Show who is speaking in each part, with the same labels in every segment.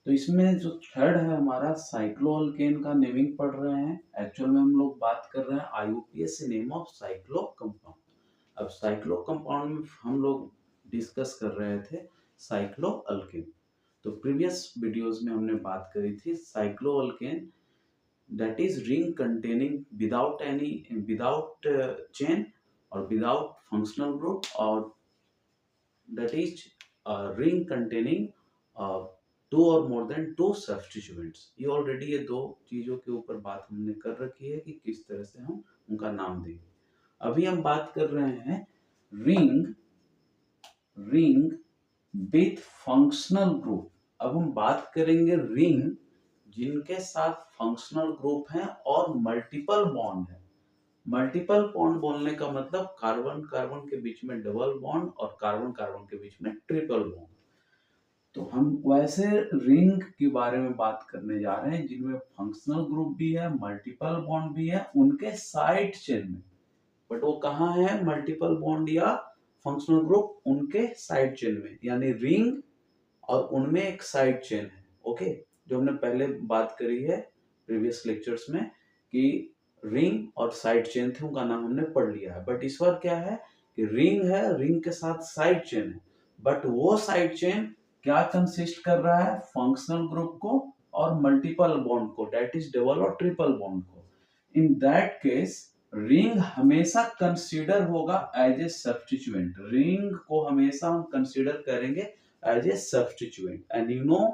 Speaker 1: तो इसमें जो थर्ड है हमारा साइक्लोअल्केन का नेमिंग पढ़ रहे हैं। एक्चुअल में हम लोग बात कर रहे हैं आईयूपीएस से नेम ऑफ साइक्लो कंपाउंड। अब साइक्लो कंपाउंड में हम लोग डिस्कस कर रहे थे साइक्लोअल्केन। तो प्रीवियस वीडियोस में हमने बात करी थी साइक्लोअल्केन that is ring containing without chain or without functional group, or that is ring containing two or more than two substituents। ये ऑलरेडी ये दो चीजों के ऊपर बात हमने कर रखी है कि किस तरह से हम उनका नाम देंगे। अभी हम बात कर रहे हैं ring ring with functional group. अब हम बात करेंगे रिंग जिनके साथ फंक्शनल ग्रुप हैं और मल्टीपल बॉन्ड है। मल्टीपल बॉन्ड बोलने का मतलब कार्बन कार्बन के बीच में डबल बॉन्ड और कार्बन कार्बन के बीच में ट्रिपल बॉन्ड। तो हम वैसे रिंग के बारे में बात करने जा रहे हैं जिनमें फंक्शनल ग्रुप भी है, मल्टीपल बॉन्ड भी है उनके साइड चेन में। बट वो कहाँ है मल्टीपल बॉन्ड या फंक्शनल ग्रुप? उनके साइड चेन में, यानी रिंग और उनमें एक साइड चेन है। ओके, जो हमने पहले बात करी है प्रीवियस लेक्चर्स में कि रिंग और साइड चेन थे, उनका नाम हमने पढ़ लिया है। बट इस बार क्या है कि रिंग है, रिंग के साथ साइड चेन है, बट वो साइड चेन क्या कंसिस्ट कर रहा है? फंक्शनल ग्रुप को और मल्टीपल बॉन्ड को, डेट इज डबल और ट्रिपल बॉन्ड को। इन दैट केस रिंग हमेशा कंसीडर होगा एज ए सब्स्टिट्यूएंट। रिंग को हमेशा हम कंसीडर करेंगे as a substituent. And you know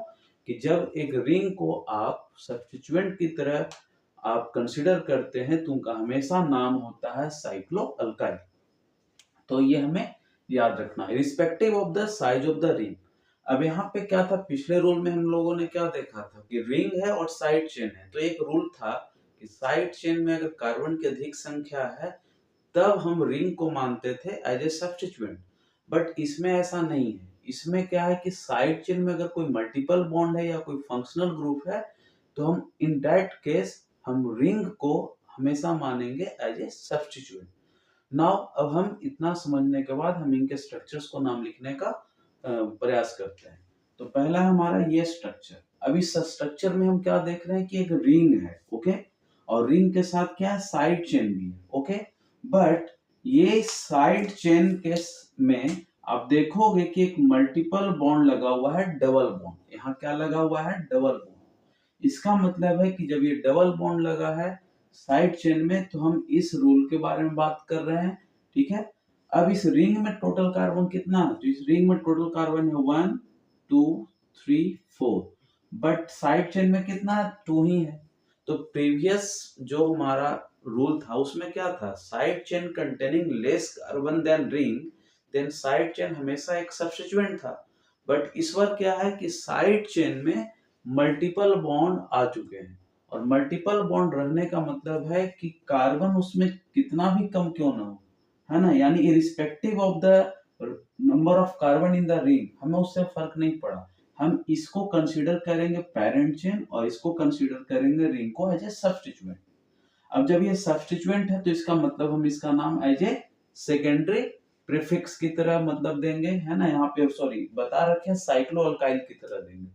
Speaker 1: कि जब एक रिंग को आप सब्स्टिट्यूएंट की तरह आप कंसीडर करते हैं तो उनका हमेशा नाम होता है साइक्लो अल्काइल। तो ये हमें याद रखना है respective of the size of the ring. अब यहाँ पे क्या था, पिछले रूल में हम लोगों ने क्या देखा था कि रिंग है और साइड चेन है। तो एक रूल था कि साइड चेन में अगर कार्बन की अधिक संख्या है तब हम रिंग को मानते थे एज ए सब्स्टिट्यूएंट। बट इसमें ऐसा नहीं है। इसमें क्या है कि साइड चेन में अगर कोई मल्टीपल बॉन्ड है या कोई फंक्शनल ग्रुप है तो हम इन दैट केस हम रिंग को हमेशा मानेंगे एज ए सब्स्टिट्यूएंट। नाउ अब हम इतना समझने के बाद हम इनके स्ट्रक्चर्स को नाम लिखने का प्रयास करते हैं। तो पहला हमारा ये स्ट्रक्चर। अब इस स्ट्रक्चर में हम क्या देख रहे हैं कि एक रिंग है, ओके, और रिंग के साथ क्या है, साइड चेन भी है, ओके। बट ये साइड चेन के में आप देखोगे कि एक मल्टीपल बॉन्ड लगा हुआ है, डबल बॉन्ड। यहाँ क्या लगा हुआ है? Double bond. इसका मतलब है कि जब ये डबल बॉन्ड लगा है साइड चेन में तो हम इस रूल के बारे में बात कर रहे हैं, ठीक है। अब इस रिंग में टोटल कार्बन कितना है? तो इस रिंग में टोटल कार्बन है 1 2 3 4, बट साइड चेन में कितना है? 2 ही है। तो प्रीवियस जो हमारा रूल था उसमें क्या था? Side chain containing less carbon than ring, then side chain हमेशा एक सब्स्टिट्यूएंट था। बट इस बार क्या है कि साइड चेन में मल्टीपल बॉन्ड आ चुके हैं, और मल्टीपल बॉन्ड रहने का मतलब है कि कार्बन उसमें कितना भी कम क्यों ना हो, है ना, यानी irrespective of the number of carbon in the ring हमें उससे फर्क नहीं पड़ा। हम इसको कंसीडर करेंगे पेरेंट चेन और इसको कंसीडर करेंगे रिंग को एज ए सब्स्टिट्यूएंट। अब जब ये सब्स्टिट्यूएंट है तो इसका मतलब हम इसका नाम एज ए सेकेंडरी प्रीफिक्स की तरह मतलब देंगे, है ना। यहाँ पे सॉरी बता रखे साइक्लो अल्काइल की तरह देंगे,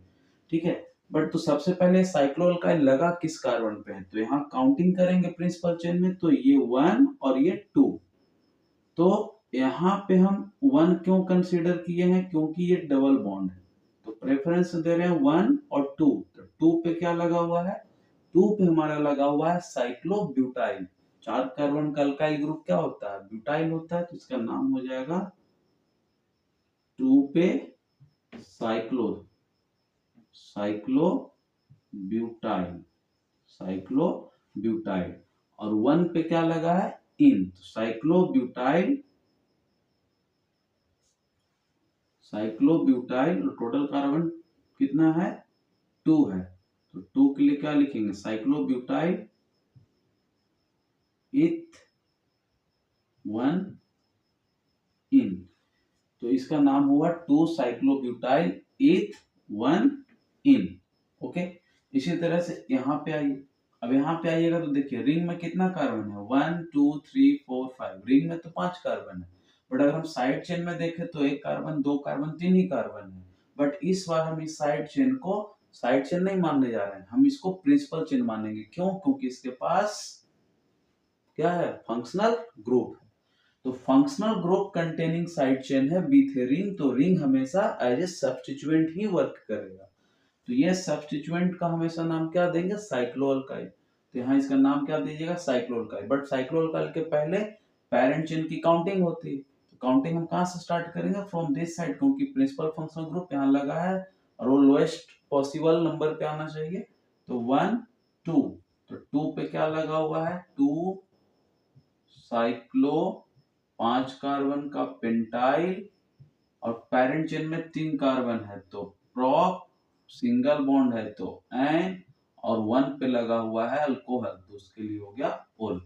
Speaker 1: ठीक है। बट तो सबसे पहले साइक्लो अल्काइल लगा किस कार्बन पे है? तो यहाँ काउंटिंग करेंगे प्रिंसिपल चेन में तो ये 1 और ये 2। तो यहाँ पे हम 1 क्यों कंसीडर किए हैं? क्योंकि ये डबल बॉन्ड है। तो प्रेफरेंस दे रहे हैं 1 और 2। तो 2 पे क्या लगा हुआ है? 2 पे हमारा लगा हुआ है साइक्लोब्यूटाइल। 4 कार्बन का अल्काइल ग्रुप क्या होता है? ब्यूटाइल होता है। तो इसका नाम हो जाएगा 2 पे साइक्लो साइक्लोब्यूटाइल साइक्लोब्यूटाइल, और 1 पे क्या लगा है? इन। तो साइक्लोब्यूटाइल साइक्लोब्यूटाइल टोटल कार्बन कितना है? 2 है। तो 2 के लिए क्या लिखेंगे? साइक्लोब्यूटाइल इथ 1 इन। तो इसका नाम हुआ 2 साइक्लोब्यूटाइल इथ 1 इन, ओके। इसी तरह से यहाँ पे आइए। अब यहाँ पे आइएगा तो देखिए रिंग में कितना कार्बन है? 1 2 3 4 5। रिंग में तो 5 कार्बन है, बट अगर हम साइड चेन में देखें तो 1 कार्बन 2 कार्बन 3 ही कार्बन है। बट इस बार हम इस साइड चेन को साइड चेन नहीं मानने जा रहे हैं, हम इसको प्रिंसिपल चेन मानेंगे। क्यों? क्योंकि इसके पास क्या है? Functional group. तो functional group containing side chain है विथ ए रिंग, तो रिंग हमेशा एज ए सब्स्टिट्यूएंट ही वर्क करेगा। तो ये सब्स्टिट्यूएंट का हमेशा नाम क्या देंगे? साइक्लोअल्काइल। तो यहाँ इसका नाम क्या दीजिएगा? साइक्लोअल्काइल। बट साइक्लोअल्काइल के पहले पेरेंट चेन की काउंटिंग होती है। तो काउंटिंग हम कहाँ से स्टार्ट करेंगे? फ्रॉम दिस साइड, क्योंकि प्रिंसिपल फंक्शनल ग्रुप यहाँ लगा है और वो लोएस्ट पॉसिबल नंबर पे आना चाहिए। तो 1 2, तो 2 पे क्या लगा हुआ है? 2 साइक्लो, 5 कार्बन का पेंटाइल, और पेरेंट चेन में 3 कार्बन है तो प्रोप, सिंगल बॉन्ड है तो एन, और 1 पे लगा हुआ है अल्कोहल, तो उसके लिए हो गया ओल।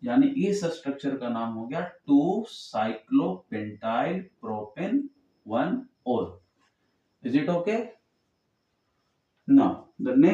Speaker 1: यानी इस स्ट्रक्चर का नाम हो गया 2 साइक्लोपेंटाइल प्रोपेन 1 ओल। Is it okay? Now the next